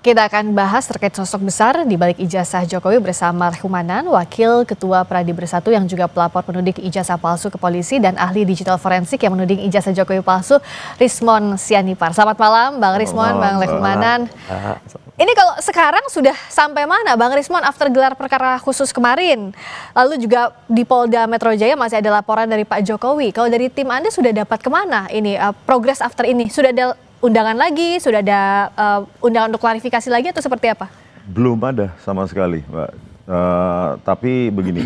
Kita akan bahas terkait sosok besar di balik ijazah Jokowi bersama Humanan, Wakil Ketua Pradi Bersatu yang juga pelapor penuding ijazah palsu ke polisi dan ahli digital forensik yang menuding ijazah Jokowi palsu, Rismon Sianipar. Selamat malam Bang Rismon, Bang Humanan. Ini kalau sekarang sudah sampai mana Bang Rismon after gelar perkara khusus kemarin? Lalu juga di Polda Metro Jaya masih ada laporan dari Pak Jokowi. Kalau dari tim Anda sudah dapat kemana ini progres after ini? Sudah ada undangan lagi, sudah ada undangan untuk klarifikasi lagi atau seperti apa? Belum ada sama sekali, Mbak. Tapi begini,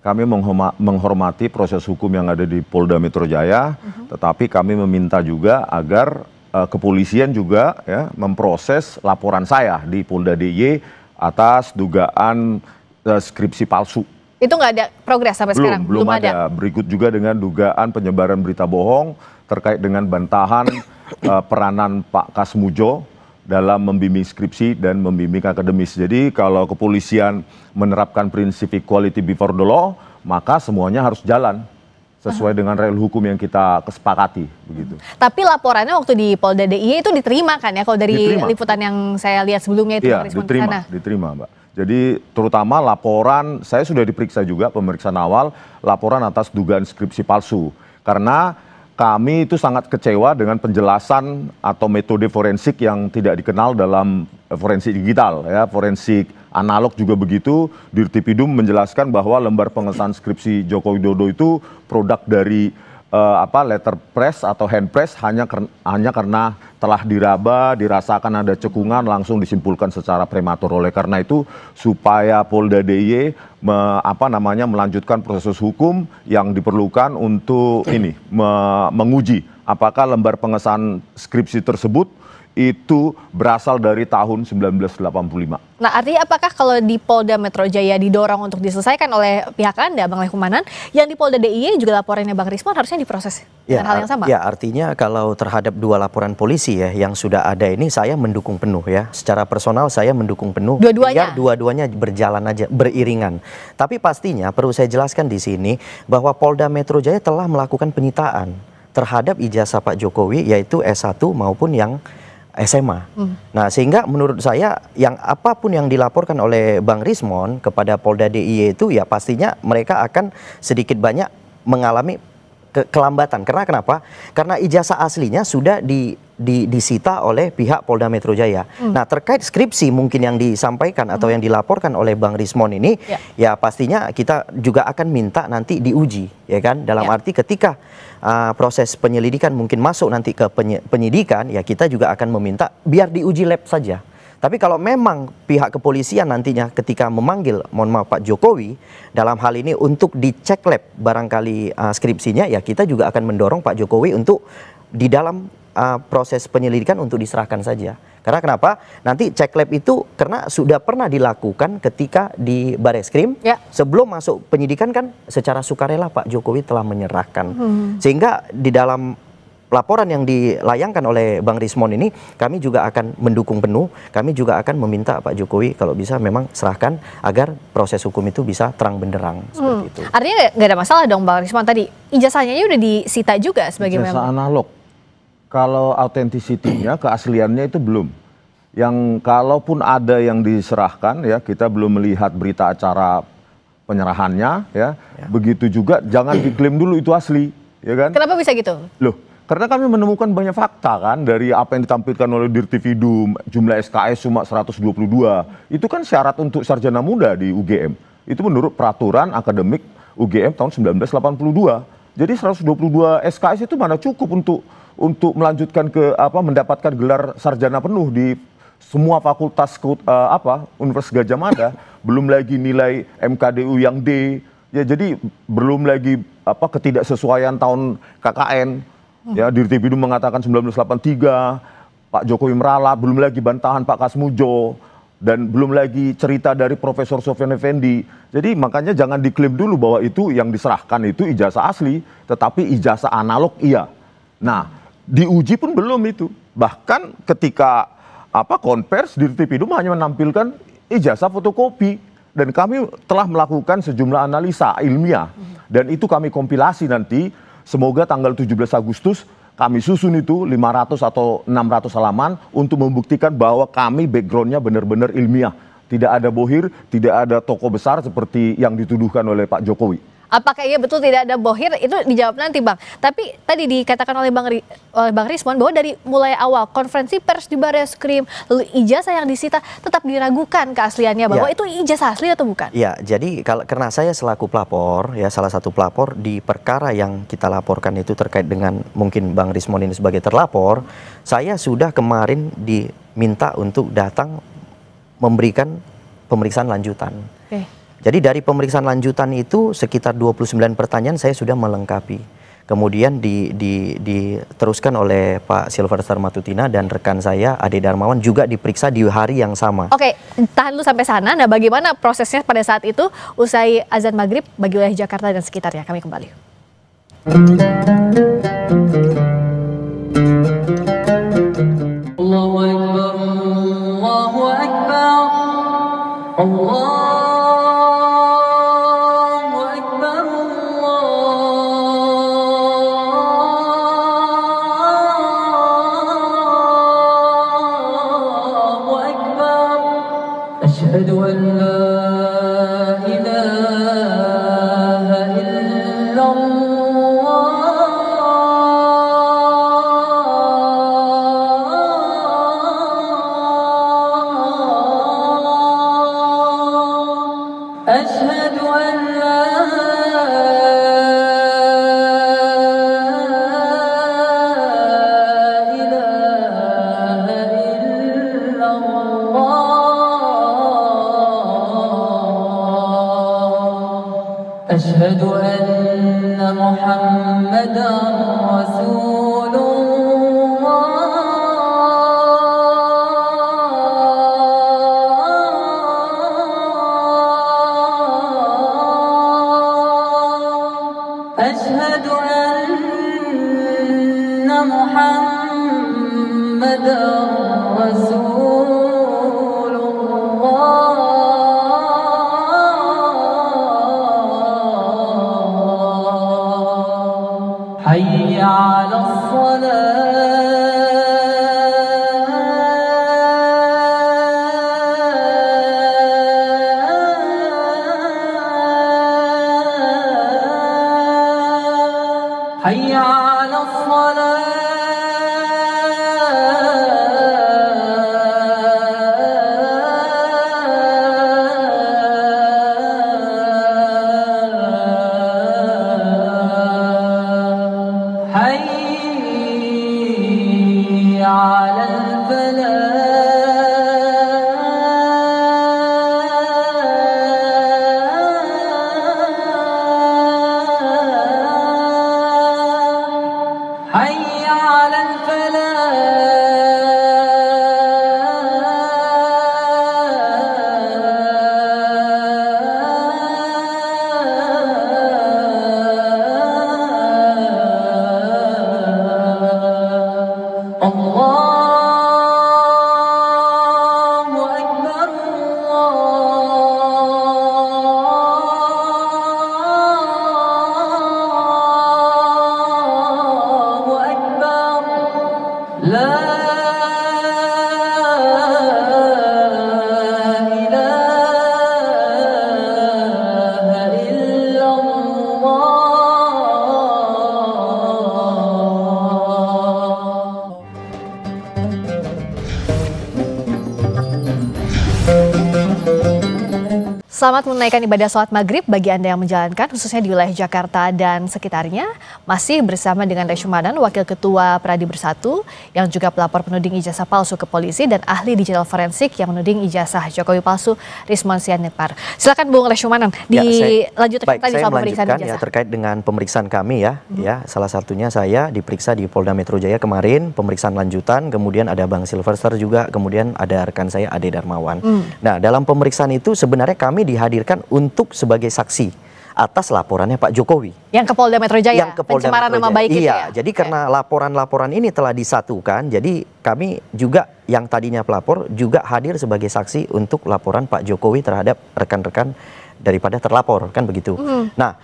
kami menghormati proses hukum yang ada di Polda Metro Jaya, tetapi kami meminta juga agar kepolisian juga ya, memproses laporan saya di Polda DIY atas dugaan skripsi palsu. Itu nggak ada progres sampai sekarang? Belum ada. Berikut juga dengan dugaan penyebaran berita bohong terkait dengan bantahan peranan Pak Kasmujo dalam membimbing skripsi dan membimbing akademis. Jadi kalau kepolisian menerapkan prinsip equality before the law, maka semuanya harus jalan sesuai dengan rel hukum yang kita kesepakati, begitu. Tapi laporannya waktu di Polda DIY itu diterima kan ya? Kalau dari liputan yang saya lihat sebelumnya itu, iya, diterima, Mbak. Jadi terutama laporan, saya sudah diperiksa juga pemeriksaan awal, laporan atas dugaan skripsi palsu. Karena kami itu sangat kecewa dengan penjelasan atau metode forensik yang tidak dikenal dalam forensik digital, ya, forensik analog juga begitu. Dirtipidum menjelaskan bahwa lembar pengesahan skripsi Joko Widodo itu produk dari letterpress atau handpress hanya karena telah diraba, dirasakan ada cekungan, langsung disimpulkan secara prematur. Oleh karena itu, supaya Polda DIY melanjutkan proses hukum yang diperlukan untuk menguji apakah lembar pengesahan skripsi tersebut itu berasal dari tahun 1985. Nah, artinya apakah kalau di Polda Metro Jaya didorong untuk diselesaikan oleh pihak Anda, Bang Humanan, yang di Polda DIY juga laporannya Bang Rismon harusnya diproses dengan hal yang sama? Ya, artinya kalau terhadap dua laporan polisi ya yang sudah ada ini, saya mendukung penuh ya. Secara personal saya mendukung penuh. Dua-duanya? Biar dua-duanya berjalan aja, beriringan. Tapi pastinya perlu saya jelaskan di sini bahwa Polda Metro Jaya telah melakukan penyitaan terhadap ijazah Pak Jokowi, yaitu S1 maupun yang SMA. Nah, sehingga menurut saya yang apapun yang dilaporkan oleh Bang Rismon kepada Polda DIY itu ya pastinya mereka akan sedikit banyak mengalami kelambatan. Karena kenapa? Karena ijazah aslinya sudah disita oleh pihak Polda Metro Jaya. Nah, terkait skripsi mungkin yang disampaikan atau yang dilaporkan oleh Bang Rismon ini, ya pastinya kita juga akan minta nanti diuji, ya kan? Dalam arti ketika proses penyelidikan mungkin masuk nanti ke penyidikan, ya kita juga akan meminta biar diuji lab saja. Tapi kalau memang pihak kepolisian nantinya ketika memanggil, mohon maaf Pak Jokowi, dalam hal ini untuk dicek lab barangkali skripsinya, ya kita juga akan mendorong Pak Jokowi untuk di dalam proses penyelidikan untuk diserahkan saja. Karena kenapa? Nanti cek lab itu karena sudah pernah dilakukan ketika di Bareskrim, sebelum masuk penyidikan kan secara sukarela Pak Jokowi telah menyerahkan. Sehingga di dalam laporan yang dilayangkan oleh Bang Rismon ini, kami juga akan mendukung penuh, kami juga akan meminta Pak Jokowi kalau bisa memang serahkan agar proses hukum itu bisa terang benderang. Seperti itu. Artinya nggak ada masalah dong Bang Rismon, tadi ijazahnya udah disita juga sebagai ijazah analog. Kalau autentisitinya, keasliannya itu belum. Yang kalaupun ada yang diserahkan, ya kita belum melihat berita acara penyerahannya, ya. Begitu juga jangan diklaim dulu itu asli, ya kan? Kenapa bisa gitu? Loh, karena kami menemukan banyak fakta kan dari apa yang ditampilkan oleh Dirtipidum, jumlah SKS cuma 122. Itu kan syarat untuk sarjana muda di UGM. Itu menurut peraturan akademik UGM tahun 1982. Jadi 122 SKS itu mana cukup untuk melanjutkan ke mendapatkan gelar sarjana penuh di semua fakultas Universitas Gadjah Mada, belum lagi nilai MKDU yang D, ya jadi belum lagi ketidaksesuaian tahun KKN, ya Dirtipidum mengatakan 1983, Pak Jokowi meralat, belum lagi bantahan Pak Kasmujo, dan belum lagi cerita dari Profesor Sofyan Effendi. Jadi makanya jangan diklaim dulu bahwa itu yang diserahkan itu ijazah asli, tetapi ijazah analog iya. Nah, diuji pun belum itu. Bahkan ketika konvers, Dirtipidum hanya menampilkan ijazah fotokopi. Dan kami telah melakukan sejumlah analisa ilmiah. Dan itu kami kompilasi nanti, semoga tanggal 17 Agustus kami susun itu 500 atau 600 halaman untuk membuktikan bahwa kami backgroundnya benar-benar ilmiah. Tidak ada bohir, tidak ada tokoh besar seperti yang dituduhkan oleh Pak Jokowi. Apakah iya betul tidak ada bohir, itu dijawab nanti Bang. Tapi tadi dikatakan oleh Bang Rismon bahwa dari mulai awal konferensi pers di Barreskrim, lalu ijazah yang disita tetap diragukan keasliannya, bahwa itu ijazah asli atau bukan? Ya, jadi karena saya selaku pelapor, ya salah satu pelapor di perkara yang kita laporkan itu terkait dengan mungkin Bang Rismon ini sebagai terlapor, saya sudah kemarin diminta untuk datang memberikan pemeriksaan lanjutan. Jadi dari pemeriksaan lanjutan itu sekitar 29 pertanyaan saya sudah melengkapi. Kemudian diteruskan oleh Pak Silverster Matutina dan rekan saya Ade Darmawan juga diperiksa di hari yang sama. Oke, tahan dulu sampai sana. Nah, bagaimana prosesnya pada saat itu usai azan maghrib bagi wilayah Jakarta dan sekitarnya? Kami kembali. Allahu Akbar, Allahu Akbar, Allah. أشهد أن لا إله إلا الله أشهد أن لا أشهد أن محمدا رسول الله أشهد أن محمدا رسول الله حي على الصلاة حي على الصلاة حي على الفلاح حي على الفلاح الله أكبر الله أكبر لا إله إلا الله. Selamat menunaikan ibadah sholat maghrib bagi Anda yang menjalankan, khususnya di wilayah Jakarta dan sekitarnya. Masih bersama dengan Reshumanan, Wakil Ketua Pradi Bersatu, yang juga pelapor penuding ijazah palsu ke polisi, dan ahli digital forensik yang menuding ijazah Jokowi palsu, Rismon Sianipar. Silakan Bung Reshumanan, dilanjutkan tadi soal pemeriksaan ijazah. Ya, terkait dengan pemeriksaan kami ya, salah satunya saya diperiksa di Polda Metro Jaya kemarin, pemeriksaan lanjutan, kemudian ada Bang Silverster juga, kemudian ada rekan saya Ade Darmawan. Nah, dalam pemeriksaan itu sebenarnya kami dihadirkan untuk sebagai saksi atas laporannya Pak Jokowi. Yang ke Polda Metro Jaya, yang ke Polda pencemaran Metro nama Jaya. baik itu iya, ya? jadi karena laporan-laporan ini telah disatukan, jadi kami juga yang tadinya pelapor juga hadir sebagai saksi untuk laporan Pak Jokowi terhadap rekan-rekan daripada terlapor, kan begitu. Nah,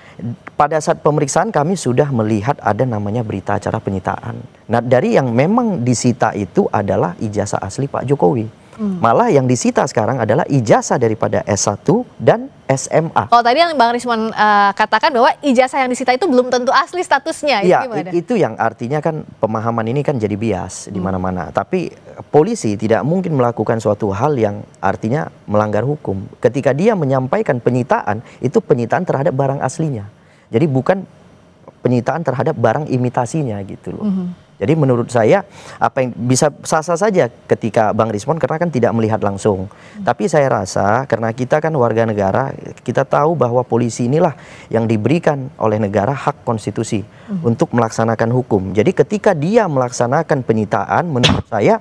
pada saat pemeriksaan kami sudah melihat ada namanya berita acara penyitaan. Nah, dari yang memang disita itu adalah ijazah asli Pak Jokowi. Malah yang disita sekarang adalah ijazah daripada S1 dan SMA. Kalau tadi yang Bang Rismon katakan bahwa ijazah yang disita itu belum tentu asli statusnya, itu Ya, gimana? itu yang artinya kan pemahaman ini kan jadi bias di mana-mana. Tapi polisi tidak mungkin melakukan suatu hal yang artinya melanggar hukum. Ketika dia menyampaikan penyitaan, itu penyitaan terhadap barang aslinya. Jadi bukan penyitaan terhadap barang imitasinya gitu loh. Jadi menurut saya apa yang bisa sah-sah saja ketika Bang Rismon karena kan tidak melihat langsung. Tapi saya rasa karena kita kan warga negara, kita tahu bahwa polisi inilah yang diberikan oleh negara hak konstitusi untuk melaksanakan hukum. Jadi ketika dia melaksanakan penyitaan, menurut saya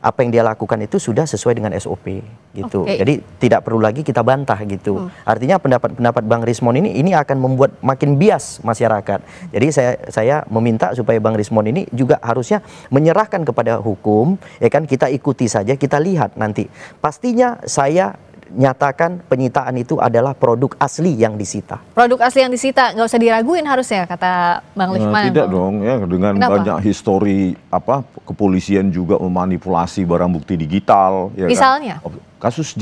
apa yang dia lakukan itu sudah sesuai dengan SOP gitu. Jadi tidak perlu lagi kita bantah gitu. Artinya pendapat Bang Rismon ini akan membuat makin bias masyarakat. Jadi saya meminta supaya Bang Rismon ini juga harusnya menyerahkan kepada hukum, ya kan, kita ikuti saja, kita lihat nanti. Pastinya saya nyatakan penyitaan itu adalah produk asli yang disita. Produk asli yang disita, nggak usah diraguin harusnya, kata Bang Lisman. Tidak dong, ya, dengan banyak histori kepolisian juga memanipulasi barang bukti digital. Ya misalnya? Kan? Kasus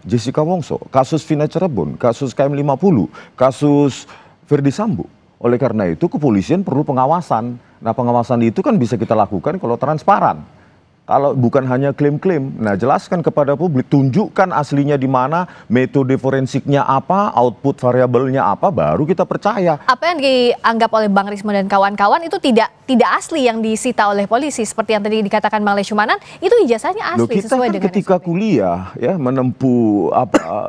Jessica Wongso, kasus Vina Cirebon, kasus KM50, kasus Verdi Sambo. Oleh karena itu kepolisian perlu pengawasan. Nah, pengawasan itu kan bisa kita lakukan kalau transparan. Kalau bukan hanya klaim-klaim, nah jelaskan kepada publik, tunjukkan aslinya di mana, metode forensiknya apa, output variabelnya apa, baru kita percaya. Apa yang dianggap oleh Bang Rismon dan kawan-kawan itu tidak asli yang disita oleh polisi, seperti yang tadi dikatakan Bang Leshumanan, itu ijazahnya asli sesuai dengan ketika SOP. kuliah ya menempuh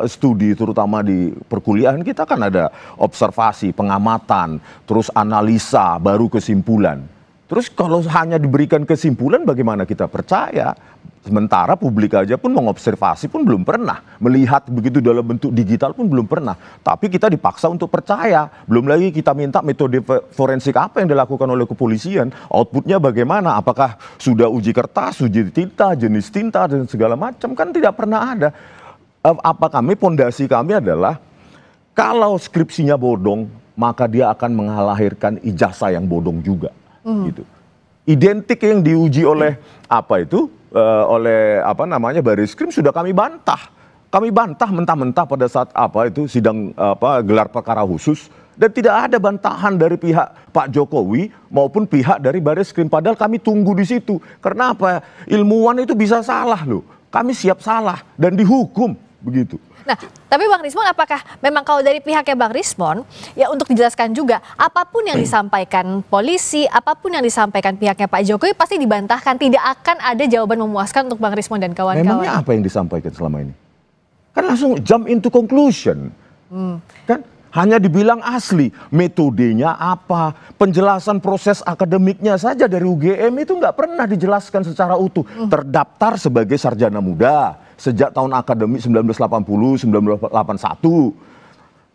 studi terutama di perkuliahan, kita kan ada observasi, pengamatan, terus analisa, baru kesimpulan. Terus kalau hanya diberikan kesimpulan, bagaimana kita percaya? Sementara publik aja pun mengobservasi pun belum pernah. Melihat begitu dalam bentuk digital pun belum pernah. Tapi kita dipaksa untuk percaya. Belum lagi kita minta metode forensik apa yang dilakukan oleh kepolisian. Outputnya bagaimana? Apakah sudah uji kertas, uji tinta, jenis tinta, dan segala macam? Kan tidak pernah ada. Pondasi kami adalah, kalau skripsinya bodong, maka dia akan mengalahirkan ijazah yang bodong juga. Gitu. Identik yang diuji oleh Bariskrim sudah kami bantah. Kami bantah mentah-mentah pada saat sidang gelar perkara khusus, dan tidak ada bantahan dari pihak Pak Jokowi maupun pihak dari Bariskrim. Padahal kami tunggu di situ. Karena apa? Ilmuwan itu bisa salah loh. Kami siap salah dan dihukum begitu. Nah, tapi Bang Rismon, apakah memang kalau dari pihaknya Bang Rismon, ya untuk dijelaskan juga, apapun yang disampaikan polisi, apapun yang disampaikan pihaknya Pak Jokowi pasti dibantahkan, tidak akan ada jawaban memuaskan untuk Bang Rismon dan kawan-kawan. Memangnya apa yang disampaikan selama ini? Kan langsung jump into conclusion. Kan hanya dibilang asli, metodenya apa, penjelasan proses akademiknya saja dari UGM itu nggak pernah dijelaskan secara utuh. Terdaftar sebagai sarjana muda sejak tahun akademik 1980-1981.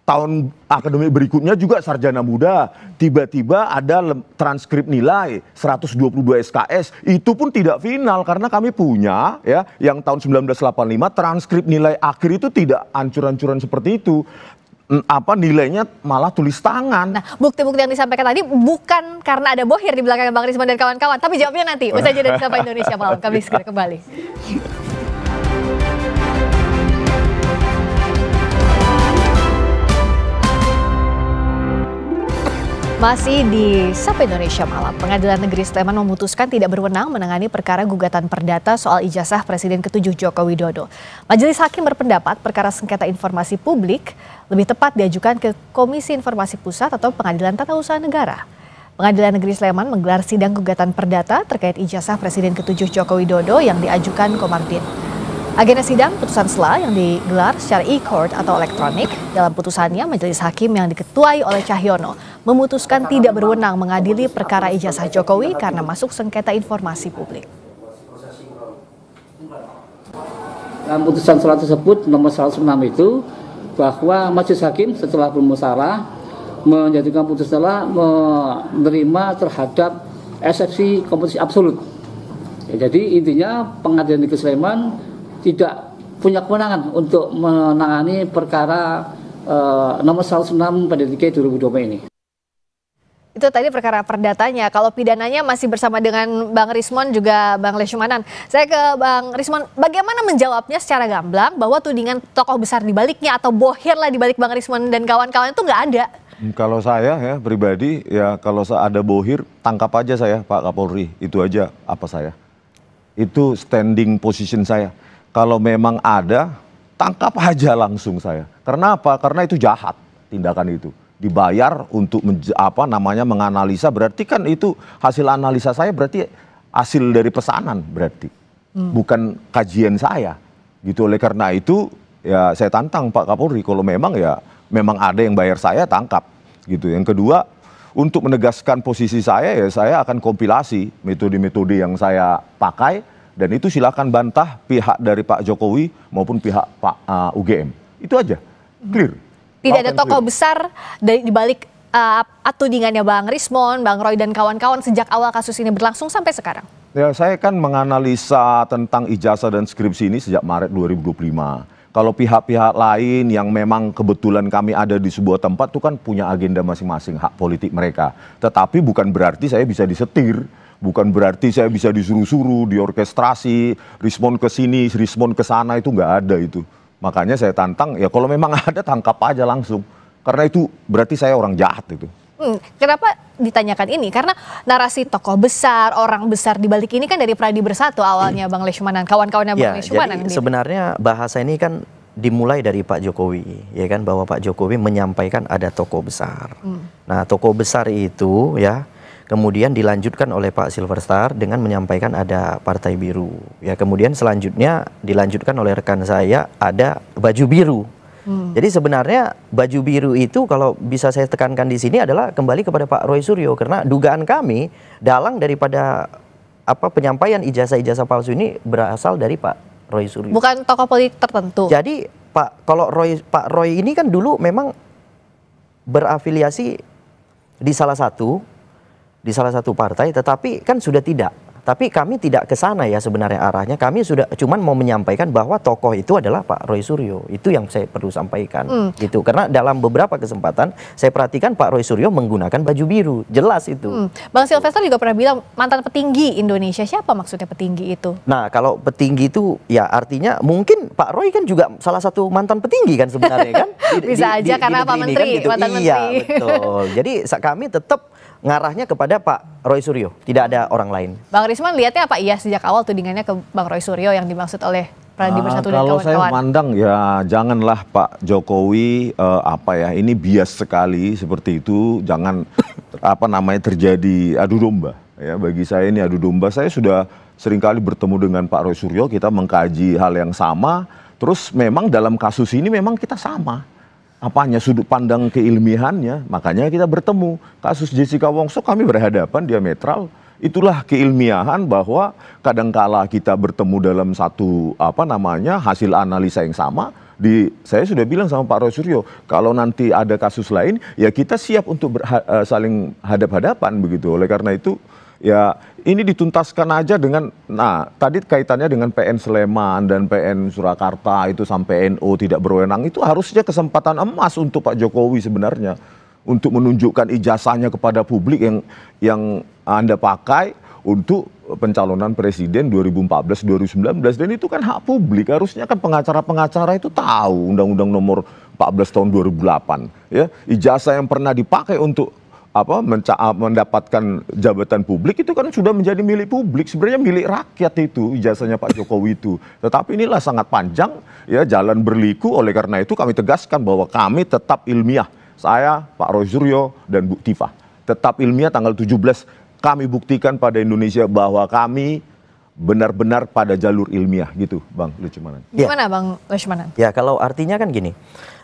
Tahun akademik berikutnya juga sarjana muda. Tiba-tiba ada transkrip nilai 122 SKS. Itu pun tidak final karena kami punya ya yang tahun 1985 transkrip nilai akhir itu tidak ancur-ancuran seperti itu. Nilainya malah tulis tangan. Nah, bukti-bukti yang disampaikan tadi bukan karena ada bohir di belakang Bang Rismon dan kawan-kawan, tapi jawabnya nanti usai jeda di Sapa Indonesia Malam. Kami segera kembali. Masih di Sapa Indonesia Malam, Pengadilan Negeri Sleman memutuskan tidak berwenang menangani perkara gugatan perdata soal ijazah Presiden ke-7 Joko Widodo. Majelis Hakim berpendapat perkara sengketa informasi publik lebih tepat diajukan ke Komisi Informasi Pusat atau Pengadilan Tata Usaha Negara. Pengadilan Negeri Sleman menggelar sidang gugatan perdata terkait ijazah Presiden ke-7 Joko Widodo yang diajukan Komarudin. Agenda sidang putusan sela yang digelar secara e-court atau elektronik. Dalam putusannya, Majelis Hakim yang diketuai oleh Cahyono memutuskan tidak berwenang mengadili perkara ijazah Jokowi karena masuk sengketa informasi publik. Dalam putusan sela tersebut nomor 106 itu bahwa Majelis Hakim setelah bermusyawarah menjatuhkan putusan sela menerima terhadap eksepsi kompetisi absolut. Ya, jadi intinya Pengadilan Negeri Sleman tidak punya kewenangan untuk menangani perkara nomor 106 pada DKI 2020 ini. Itu tadi perkara perdatanya. Kalau pidananya masih bersama dengan Bang Rismon juga Bang Leshumanan. Saya ke Bang Rismon, bagaimana menjawabnya secara gamblang bahwa tudingan tokoh besar di baliknya atau bohir lah di balik Bang Rismon dan kawan-kawan itu nggak ada? Kalau saya ya pribadi ya kalau ada bohir tangkap aja saya Pak Kapolri, itu aja apa saya. Itu standing position saya. Kalau memang ada tangkap aja langsung saya. Karena apa? Karena itu jahat tindakan itu. Dibayar untuk menganalisa, berarti kan itu hasil analisa saya, berarti hasil dari pesanan berarti. Bukan kajian saya. Gitu, oleh karena itu ya saya tantang Pak Kapolri, kalau memang ya memang ada yang bayar saya, tangkap. Gitu. Yang kedua, untuk menegaskan posisi saya ya saya akan kompilasi metode-metode yang saya pakai, dan itu silakan bantah pihak dari Pak Jokowi maupun pihak Pak UGM. Itu aja, clear. Tidak ada tokoh besar di balik tudingannya Bang Rismon, Bang Roy dan kawan-kawan sejak awal kasus ini berlangsung sampai sekarang. Ya, saya kan menganalisa tentang ijazah dan skripsi ini sejak Maret 2025. Kalau pihak-pihak lain yang memang kebetulan kami ada di sebuah tempat itu kan punya agenda masing-masing, hak politik mereka. Tetapi bukan berarti saya bisa disetir, bukan berarti saya bisa disuruh-suruh, diorkestrasi, Rismon ke sini, Rismon ke sana, itu nggak ada itu. Makanya saya tantang, ya kalau memang ada tangkap aja langsung. Karena itu berarti saya orang jahat itu. Kenapa ditanyakan ini? Karena narasi tokoh besar, orang besar di balik ini kan dari Pradi Bersatu awalnya Bang Leshumanan, kawan-kawannya Bang Leshumanan. Jadi sebenarnya bahasa ini kan dimulai dari Pak Jokowi, ya kan, bahwa Pak Jokowi menyampaikan ada tokoh besar. Nah, tokoh besar itu ya kemudian dilanjutkan oleh Pak Silverstar dengan menyampaikan ada Partai Biru. Ya, kemudian selanjutnya dilanjutkan oleh rekan saya ada baju biru. Jadi sebenarnya baju biru itu kalau bisa saya tekankan di sini adalah kembali kepada Pak Roy Suryo, karena dugaan kami dalang daripada penyampaian ijazah-ijazah palsu ini berasal dari Pak Roy Suryo. Bukan tokoh politik tertentu. Jadi Pak Roy ini kan dulu memang berafiliasi di salah satu partai, tetapi kan sudah tidak. Tapi kami tidak ke sana ya sebenarnya arahnya. Kami sudah cuman mau menyampaikan bahwa tokoh itu adalah Pak Roy Suryo. Itu yang saya perlu sampaikan. Gitu. Karena dalam beberapa kesempatan saya perhatikan Pak Roy Suryo menggunakan baju biru. Jelas itu. Bang Silvestar juga pernah bilang mantan petinggi Indonesia. Siapa maksudnya petinggi itu? Nah, kalau petinggi itu ya artinya mungkin Pak Roy kan juga salah satu mantan petinggi kan sebenarnya kan. Bisa aja karena Pak Menteri, kan, gitu. mantan Iya, menteri. betul. Jadi kami tetap ngarahnya kepada Pak Roy Suryo, tidak ada orang lain. Bang Rismon lihatnya apa iya sejak awal tudingannya ke Bang Roy Suryo yang dimaksud oleh Pradi Bersatu dan kawan-kawan? Kalau saya mandang ya janganlah Pak Jokowi ini bias sekali seperti itu, jangan terjadi adu domba. Ya, bagi saya ini adu domba. Saya sudah seringkali bertemu dengan Pak Roy Suryo, kita mengkaji hal yang sama. Terus memang dalam kasus ini memang kita sama. Sudut pandang keilmiahannya, makanya kita bertemu. Kasus Jessica Wongso kami berhadapan diametral. Itulah keilmiahan bahwa kadangkala kita bertemu dalam satu hasil analisa yang sama. Saya sudah bilang sama Pak Roy Suryo, kalau nanti ada kasus lain ya kita siap untuk saling hadap-hadapan begitu. Oleh karena itu ya ini dituntaskan aja dengan, tadi kaitannya dengan PN Sleman dan PN Surakarta itu sampai NO tidak berwenang, itu harusnya kesempatan emas untuk Pak Jokowi sebenarnya. Untuk menunjukkan ijazahnya kepada publik yang Anda pakai untuk pencalonan presiden 2014-2019. Dan itu kan hak publik, harusnya kan pengacara-pengacara itu tahu Undang-Undang nomor 14 tahun 2008. Ya, ijazah yang pernah dipakai untuk mendapatkan jabatan publik itu kan sudah menjadi milik publik, sebenarnya milik rakyat itu ijazahnya Pak Jokowi itu. Tetapi inilah sangat panjang ya, jalan berliku. Oleh karena itu kami tegaskan bahwa kami tetap ilmiah. Saya, Pak Roy Suryo dan Bu Tifah tetap ilmiah. Tanggal 17 kami buktikan pada Indonesia bahwa kami benar-benar pada jalur ilmiah gitu, Bang Leshumanan. Gimana Bang Leshumanan? Ya, kalau artinya kan gini,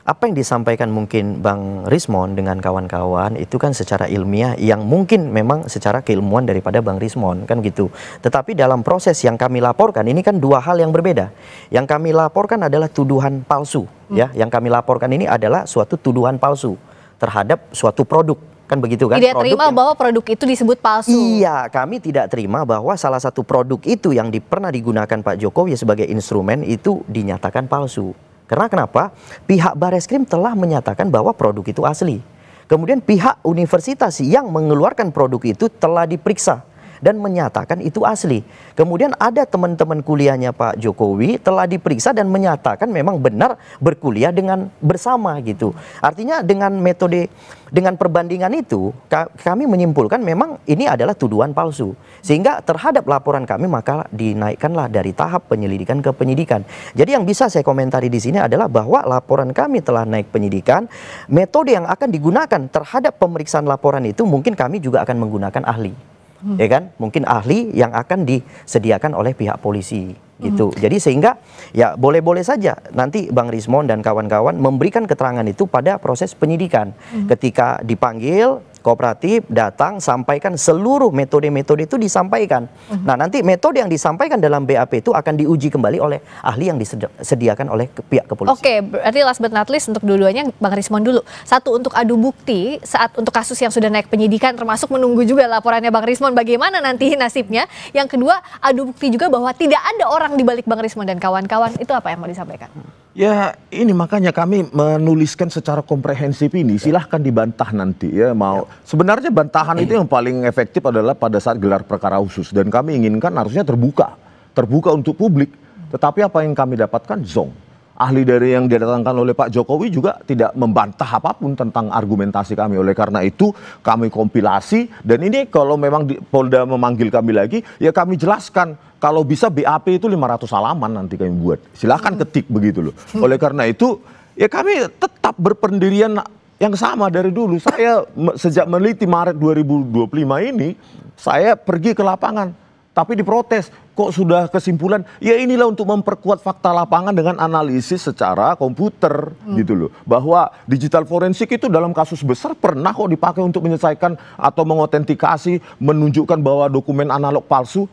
apa yang disampaikan mungkin Bang Rismon dengan kawan-kawan itu kan secara ilmiah yang mungkin memang secara keilmuan daripada Bang Rismon kan gitu. Tetapi dalam proses yang kami laporkan ini kan dua hal yang berbeda. Yang kami laporkan adalah tuduhan palsu, ya. Yang kami laporkan ini adalah suatu tuduhan palsu terhadap suatu produk. Kan begitu kan? Tidak terima bahwa produk itu disebut palsu. Iya, kami tidak terima bahwa salah satu produk itu yang pernah digunakan Pak Jokowi sebagai instrumen itu dinyatakan palsu. Karena kenapa? Pihak Bareskrim telah menyatakan bahwa produk itu asli. Kemudian pihak universitas yang mengeluarkan produk itu telah diperiksa dan menyatakan itu asli. Kemudian ada teman-teman kuliahnya Pak Jokowi telah diperiksa dan menyatakan memang benar berkuliah dengan bersama gitu. Artinya dengan metode, dengan perbandingan itu kami menyimpulkan memang ini adalah tuduhan palsu. Sehingga terhadap laporan kami maka dinaikkanlah dari tahap penyelidikan ke penyidikan. Jadi yang bisa saya komentari di sini adalah bahwa laporan kami telah naik penyidikan, metode yang akan digunakan terhadap pemeriksaan laporan itu mungkin kami juga akan menggunakan ahli. Ya kan, mungkin ahli yang akan disediakan oleh pihak polisi gitu. Jadi sehingga ya boleh-boleh saja nanti Bang Rismon dan kawan-kawan memberikan keterangan itu pada proses penyidikan. Ketika dipanggil kooperatif datang sampaikan seluruh metode-metode itu disampaikan. Nah, nanti metode yang disampaikan dalam BAP itu akan diuji kembali oleh ahli yang disediakan oleh pihak kepolisian. Oke, berarti last but not least untuk dua-duanya Bang Rismon dulu. Satu, untuk adu bukti saat untuk kasus yang sudah naik penyidikan, termasuk menunggu juga laporannya Bang Rismon bagaimana nanti nasibnya. Yang kedua, adu bukti juga bahwa tidak ada orang di balik Bang Rismon dan kawan-kawan. Itu apa yang mau disampaikan? Ya ini makanya kami menuliskan secara komprehensif ini, silahkan dibantah nanti ya mau. Sebenarnya bantahan itu yang paling efektif adalah pada saat gelar perkara khusus dan kami inginkan harusnya terbuka untuk publik. Tetapi apa yang kami dapatkan zonk. Ahli dari yang didatangkan oleh Pak Jokowi juga tidak membantah apapun tentang argumentasi kami. Oleh karena itu kami kompilasi dan ini kalau memang Polda memanggil kami lagi ya kami jelaskan. Kalau bisa BAP itu 500 halaman nanti kami buat. Silahkan ketik begitu loh. Oleh karena itu ya kami tetap berpendirian yang sama dari dulu. Saya sejak meneliti Maret 2025 ini saya pergi ke lapangan. Tapi diprotes. Kok sudah kesimpulan? Ya inilah untuk memperkuat fakta lapangan dengan analisis secara komputer gitu loh. Bahwa digital forensik itu dalam kasus besar pernah kok dipakai untuk menyelesaikan atau mengotentikasi, menunjukkan bahwa dokumen analog palsu.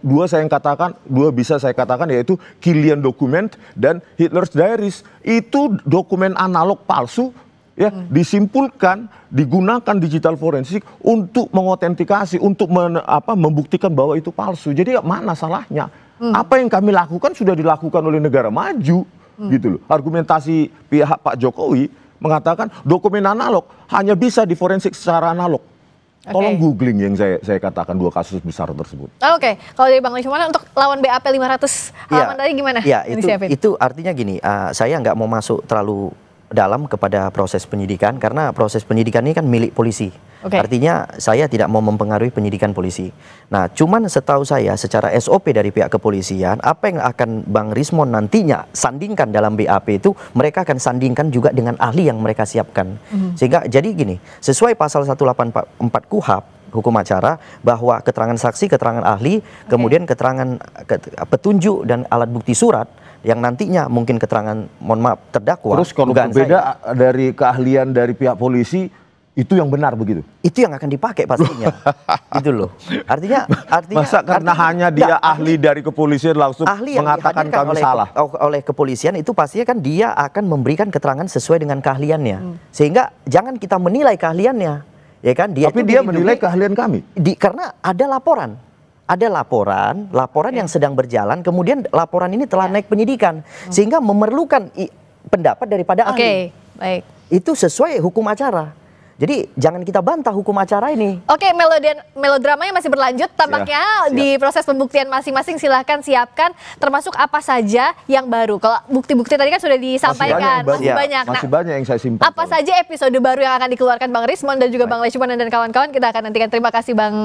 Dua bisa saya katakan yaitu Killian Document dan Hitler's Diaries. Itu dokumen analog palsu ya disimpulkan digunakan digital forensik untuk mengotentikasi, untuk membuktikan bahwa itu palsu. Jadi mana salahnya? Apa yang kami lakukan sudah dilakukan oleh negara maju gitu loh. Argumentasi pihak Pak Jokowi mengatakan dokumen analog hanya bisa diforensik secara analog. Tolong googling yang saya katakan dua kasus besar tersebut. Oke, kalau dari Bang Rismon untuk lawan BAP 500 halaman tadi gimana? Ya, itu artinya gini, saya nggak mau masuk terlalu dalam kepada proses penyidikan karena proses penyidikan ini kan milik polisi. Artinya saya tidak mau mempengaruhi penyidikan polisi. Nah, cuman setahu saya secara SOP dari pihak kepolisian, apa yang akan Bang Rismon nantinya sandingkan dalam BAP itu mereka akan sandingkan juga dengan ahli yang mereka siapkan. Sehingga jadi gini, sesuai pasal 184 KUHP hukum acara bahwa keterangan saksi, keterangan ahli, kemudian keterangan petunjuk dan alat bukti surat yang nantinya mungkin keterangan mohon maaf terdakwa. Terus kalau berbeda dari keahlian dari pihak polisi itu yang benar begitu? Itu yang akan dipakai pastinya. Gitu loh. Artinya masa karena hanya dia ahli dari kepolisian langsung mengatakan kami salah. Oleh kepolisian itu pastinya kan dia akan memberikan keterangan sesuai dengan keahliannya. Sehingga jangan kita menilai keahliannya. Ya kan? Tapi dia menilai keahlian kami. Karena ada laporan. Ada laporan yang sedang berjalan, kemudian laporan ini telah naik penyidikan. Sehingga memerlukan pendapat daripada ahli. Baik. Itu sesuai hukum acara. Jadi jangan kita bantah hukum acara ini. Oke, melodramanya masih berlanjut. Tampaknya di proses pembuktian masing-masing silahkan siapkan. Termasuk apa saja yang baru. Kalau bukti-bukti tadi kan sudah disampaikan. Masih banyak. Masih banyak yang saya simpan. Apa saja episode baru yang akan dikeluarkan Bang Rismon dan juga Bang Leshman dan kawan-kawan. Kita akan nantikan. Terima kasih Bang